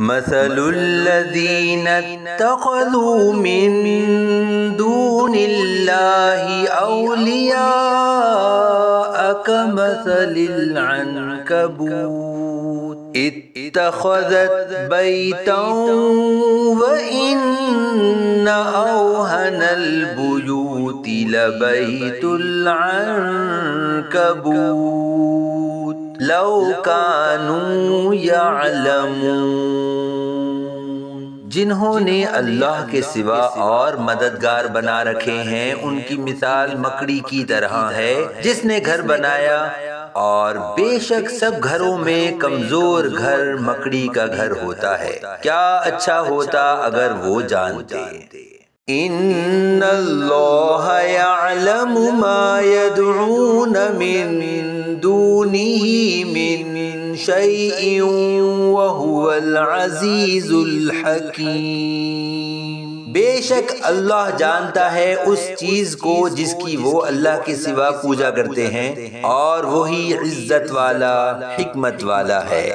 مثل الذين اتخذوا من دون الله أولياء كمثل العنكبوت اتخذت بيتا وإن أوهن البيوت لبيت العنكبوت لو كانوا يعلمون۔ جنہوں نے اللہ کے سوا اور مددگار بنا رکھے ہیں ان کی مثال مکڑی کی طرح ہے جس نے گھر بنایا، اور بے شک سب گھروں میں کمزور گھر مکڑی کا گھر ہوتا ہے۔ کیا اچھا ہوتا اگر وہ جانتے۔ ان اللہ یعلم ما يدعون من دونه من شیء وهو العزیز الحکیم۔ بے شک اللہ جانتا ہے اس چیز کو جس کی وہ اللہ کے سوا پوجا کرتے ہیں، اور وہی عزت والا حکمت والا ہے۔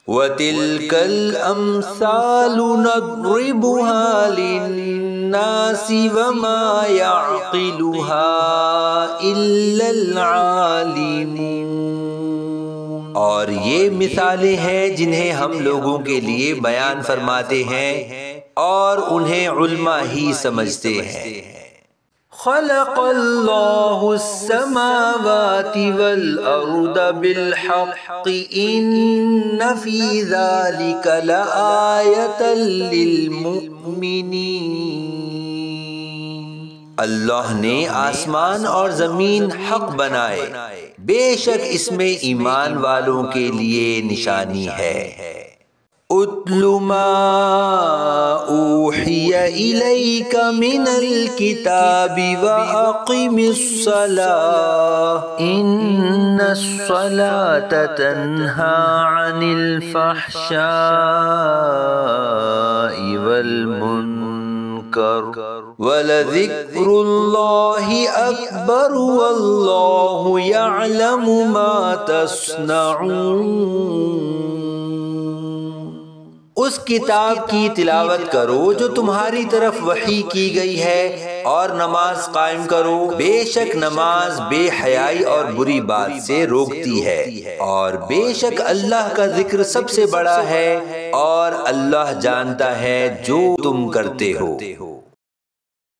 وَتِلْكَ الْأَمْثَالُ نَضْرِبُهَا لِلنَّاسِ وَمَا يَعْقِلُهَا إِلَّا الْعَالِمُونَ۔ اور یہ مثالیں ہیں جنہیں ہم لوگوں کے لیے بیان فرماتے ہیں اور انہیں علماء ہی سمجھتے ہیں۔ خلق اللہ السماوات والارض بالحق ان فی ذلک لآیۃ للمؤمنین۔ اللہ نے آسمان اور زمین حق بنائے، بے شک اس میں ایمان والوں کے لیے نشانی ہے۔ اتل ما اوحی الیک من الکتاب واقم الصلاۃ ان الصلاۃ تنہی عن الفحشاء والمنکر ولذکر اللہ اکبر واللہ یعلم ما تصنعون۔ اس کتاب کی تلاوت کرو جو تمہاری طرف وحی کی گئی ہے، اور نماز قائم کرو، بے شک نماز بے حیائی اور بری بات سے روکتی ہے، اور بے شک اللہ کا ذکر سب سے بڑا ہے، اور اللہ جانتا ہے جو تم کرتے ہو۔